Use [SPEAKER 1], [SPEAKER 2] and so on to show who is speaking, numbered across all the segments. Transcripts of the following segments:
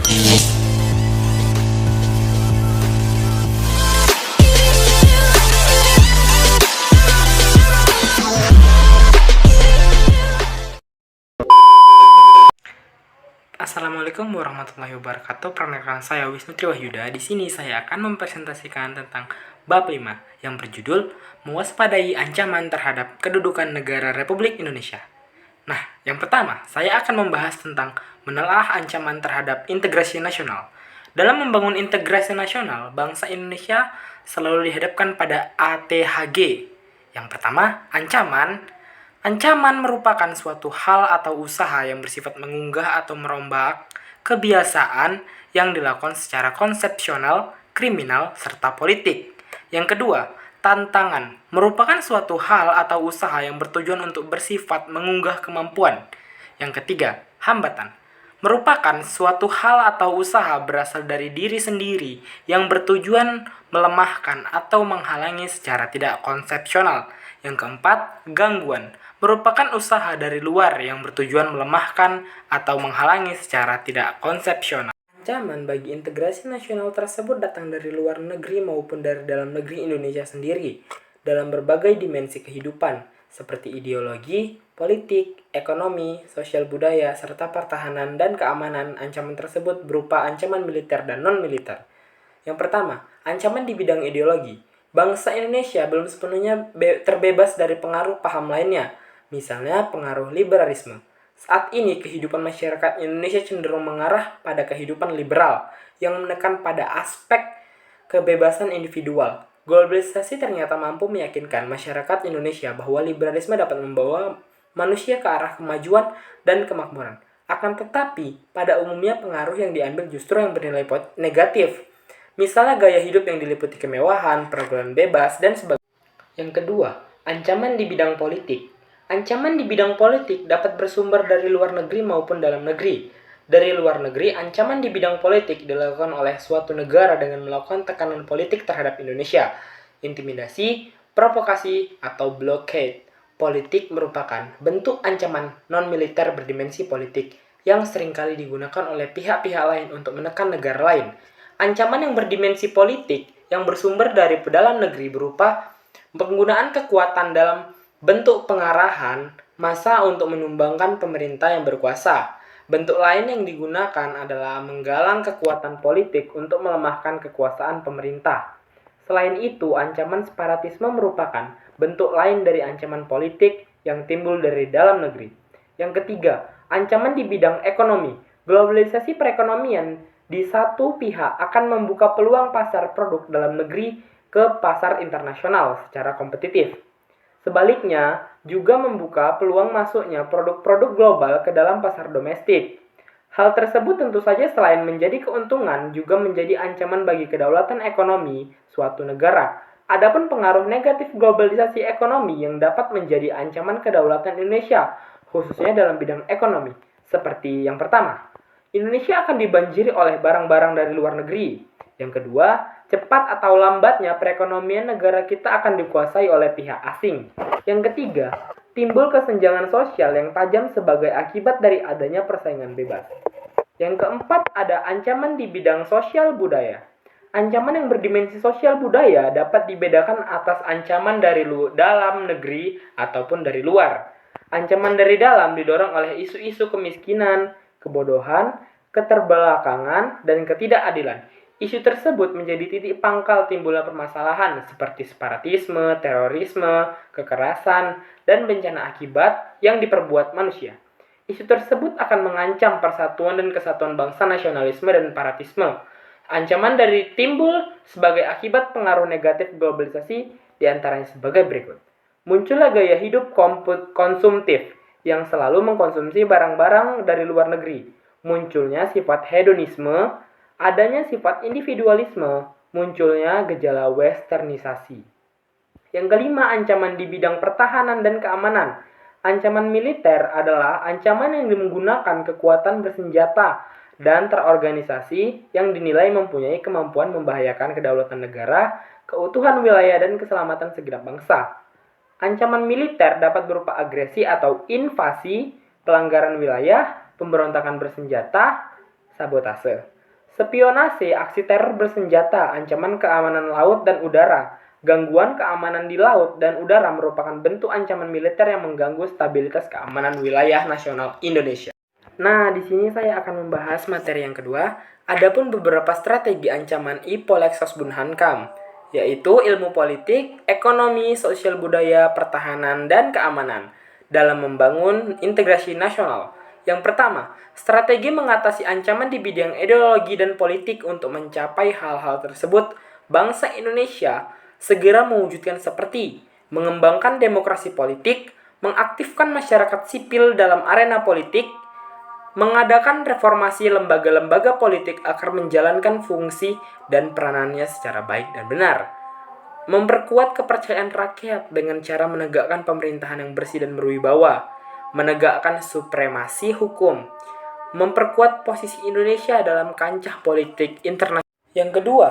[SPEAKER 1] Assalamualaikum warahmatullahi wabarakatuh. Perkenalkan saya Wisnu Triwahyuda. Di sini saya akan mempresentasikan tentang bab 5 yang berjudul Mewaspadai Ancaman Terhadap Kedudukan Negara Republik Indonesia. Nah, yang pertama, saya akan membahas tentang menelaah ancaman terhadap integrasi nasional. Dalam membangun integrasi nasional, bangsa Indonesia selalu dihadapkan pada ATHG. Yang pertama, ancaman. Ancaman merupakan suatu hal atau usaha yang bersifat mengunggah atau merombak kebiasaan yang dilakukan secara konsepsional, kriminal, serta politik. Yang kedua, tantangan merupakan suatu hal atau usaha yang bertujuan untuk bersifat mengunggah kemampuan. Yang ketiga, hambatan merupakan suatu hal atau usaha berasal dari diri sendiri yang bertujuan melemahkan atau menghalangi secara tidak konsepsional. Yang keempat, gangguan merupakan usaha dari luar yang bertujuan melemahkan atau menghalangi secara tidak konsepsional. Ancaman bagi integrasi nasional tersebut datang dari luar negeri maupun dari dalam negeri Indonesia sendiri dalam berbagai dimensi kehidupan seperti ideologi, politik, ekonomi, sosial budaya, serta pertahanan dan keamanan. Ancaman tersebut berupa ancaman militer dan non-militer. Yang pertama, ancaman di bidang ideologi. Bangsa Indonesia belum sepenuhnya terbebas dari pengaruh paham lainnya, misalnya pengaruh liberalisme. Saat ini kehidupan masyarakat Indonesia cenderung mengarah pada kehidupan liberal yang menekan pada aspek kebebasan individual. Globalisasi ternyata mampu meyakinkan masyarakat Indonesia bahwa liberalisme dapat membawa manusia ke arah kemajuan dan kemakmuran. Akan tetapi, pada umumnya pengaruh yang diambil justru yang bernilai negatif. Misalnya gaya hidup yang diliputi kemewahan, pergaulan bebas, dan sebagainya. Yang kedua, ancaman di bidang politik. Ancaman di bidang politik dapat bersumber dari luar negeri maupun dalam negeri. Dari luar negeri, ancaman di bidang politik dilakukan oleh suatu negara dengan melakukan tekanan politik terhadap Indonesia. Intimidasi, provokasi, atau blockade. Politik merupakan bentuk ancaman non-militer berdimensi politik yang seringkali digunakan oleh pihak-pihak lain untuk menekan negara lain. Ancaman yang berdimensi politik yang bersumber dari dalam negeri berupa penggunaan kekuatan dalam bentuk pengarahan massa untuk menumbangkan pemerintah yang berkuasa. Bentuk lain yang digunakan adalah menggalang kekuatan politik untuk melemahkan kekuasaan pemerintah. Selain itu, ancaman separatisme merupakan bentuk lain dari ancaman politik yang timbul dari dalam negeri. Yang ketiga, ancaman di bidang ekonomi. Globalisasi perekonomian di satu pihak akan membuka peluang pasar produk dalam negeri ke pasar internasional secara kompetitif. Sebaliknya, juga membuka peluang masuknya produk-produk global ke dalam pasar domestik. Hal tersebut tentu saja selain menjadi keuntungan, juga menjadi ancaman bagi kedaulatan ekonomi suatu negara. Adapun pengaruh negatif globalisasi ekonomi yang dapat menjadi ancaman kedaulatan Indonesia, khususnya dalam bidang ekonomi. Seperti yang pertama, Indonesia akan dibanjiri oleh barang-barang dari luar negeri. Yang kedua, cepat atau lambatnya perekonomian negara kita akan dikuasai oleh pihak asing. Yang ketiga, timbul kesenjangan sosial yang tajam sebagai akibat dari adanya persaingan bebas. Yang keempat, ada ancaman di bidang sosial budaya. Ancaman yang berdimensi sosial budaya dapat dibedakan atas ancaman dari dalam negeri ataupun dari luar. Ancaman dari dalam didorong oleh isu-isu kemiskinan, kebodohan, keterbelakangan, dan ketidakadilan. Isu tersebut menjadi titik pangkal timbulnya permasalahan seperti separatisme, terorisme, kekerasan, dan bencana akibat yang diperbuat manusia. Isu tersebut akan mengancam persatuan dan kesatuan bangsa, nasionalisme, dan separatisme. Ancaman dari timbul sebagai akibat pengaruh negatif globalisasi diantaranya sebagai berikut. Munculnya gaya hidup konsumtif yang selalu mengkonsumsi barang-barang dari luar negeri. Munculnya sifat hedonisme, adanya sifat individualisme, munculnya gejala westernisasi. Yang kelima, ancaman di bidang pertahanan dan keamanan. Ancaman militer adalah ancaman yang menggunakan kekuatan bersenjata dan terorganisasi yang dinilai mempunyai kemampuan membahayakan kedaulatan negara, keutuhan wilayah, dan keselamatan segenap bangsa. Ancaman militer dapat berupa agresi atau invasi, pelanggaran wilayah, pemberontakan bersenjata, sabotase. spionase, aksi teror bersenjata, ancaman keamanan laut dan udara. Gangguan keamanan di laut dan udara merupakan bentuk ancaman militer yang mengganggu stabilitas keamanan wilayah nasional Indonesia. Nah, di sini saya akan membahas materi yang kedua. Adapun beberapa strategi ancaman Ipolexos Bunhankam, yaitu ilmu politik, ekonomi, sosial budaya, pertahanan, dan keamanan dalam membangun integrasi nasional. Yang pertama, strategi mengatasi ancaman di bidang ideologi dan politik. Untuk mencapai hal-hal tersebut, bangsa Indonesia segera mewujudkan seperti mengembangkan demokrasi politik, mengaktifkan masyarakat sipil dalam arena politik, mengadakan reformasi lembaga-lembaga politik agar menjalankan fungsi dan peranannya secara baik dan benar, memperkuat kepercayaan rakyat dengan cara menegakkan pemerintahan yang bersih dan berwibawa, menegakkan supremasi hukum, memperkuat posisi Indonesia dalam kancah politik internasional. Yang kedua,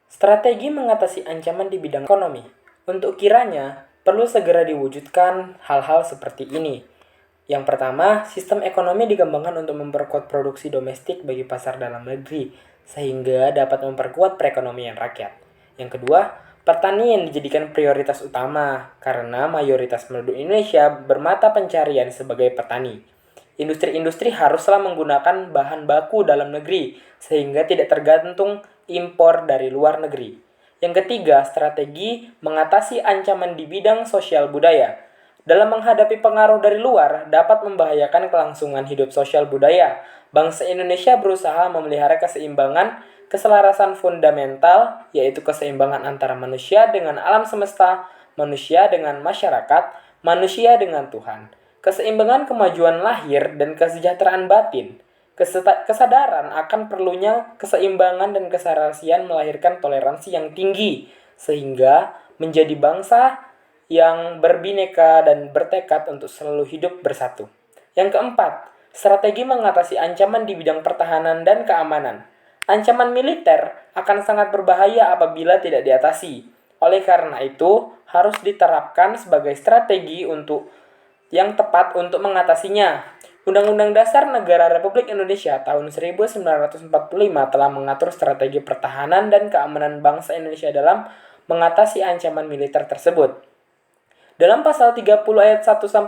[SPEAKER 1] strategi mengatasi ancaman di bidang ekonomi. Untuk kiranya, perlu segera diwujudkan hal-hal seperti ini. Yang pertama, sistem ekonomi dikembangkan untuk memperkuat produksi domestik bagi pasar dalam negeri, sehingga dapat memperkuat perekonomian rakyat. Yang kedua, pertanian dijadikan prioritas utama, karena mayoritas penduduk Indonesia bermata pencarian sebagai petani. Industri-industri haruslah menggunakan bahan baku dalam negeri, sehingga tidak tergantung impor dari luar negeri. Yang ketiga, strategi mengatasi ancaman di bidang sosial budaya. Dalam menghadapi pengaruh dari luar dapat membahayakan kelangsungan hidup sosial budaya. Bangsa Indonesia berusaha memelihara keseimbangan, keselarasan fundamental, yaitu keseimbangan antara manusia dengan alam semesta, manusia dengan masyarakat, manusia dengan Tuhan. Keseimbangan kemajuan lahir dan kesejahteraan batin. Kesadaran akan perlunya keseimbangan dan keserasian melahirkan toleransi yang tinggi, sehingga menjadi bangsa yang berbineka dan bertekad untuk selalu hidup bersatu. Yang keempat, strategi mengatasi ancaman di bidang pertahanan dan keamanan. Ancaman militer akan sangat berbahaya apabila tidak diatasi. Oleh karena itu, harus diterapkan sebagai strategi yang tepat untuk mengatasinya. Undang-Undang Dasar Negara Republik Indonesia tahun 1945 telah mengatur strategi pertahanan dan keamanan bangsa Indonesia dalam mengatasi ancaman militer tersebut. Dalam pasal 30 ayat 1-5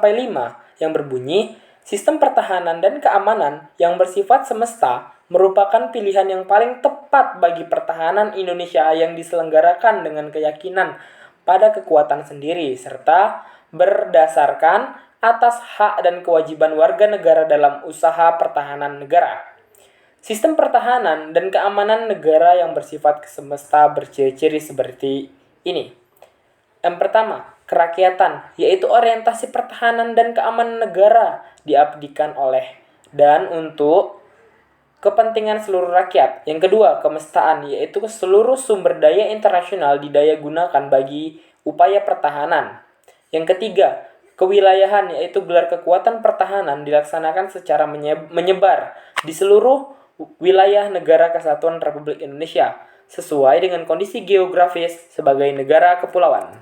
[SPEAKER 1] yang berbunyi, sistem pertahanan dan keamanan yang bersifat semesta merupakan pilihan yang paling tepat bagi pertahanan Indonesia yang diselenggarakan dengan keyakinan pada kekuatan sendiri, serta berdasarkan atas hak dan kewajiban warga negara dalam usaha pertahanan negara. Sistem pertahanan dan keamanan negara yang bersifat semesta berciri-ciri seperti ini. Yang pertama, kerakyatan, yaitu orientasi pertahanan dan keamanan negara diabdikan oleh dan untuk kepentingan seluruh rakyat. Yang kedua, kemestaan, yaitu seluruh sumber daya internasional didaya gunakan bagi upaya pertahanan. Yang ketiga, kewilayahan, yaitu gelar kekuatan pertahanan dilaksanakan secara menyebar di seluruh wilayah negara kesatuan Republik Indonesia sesuai dengan kondisi geografis sebagai negara kepulauan.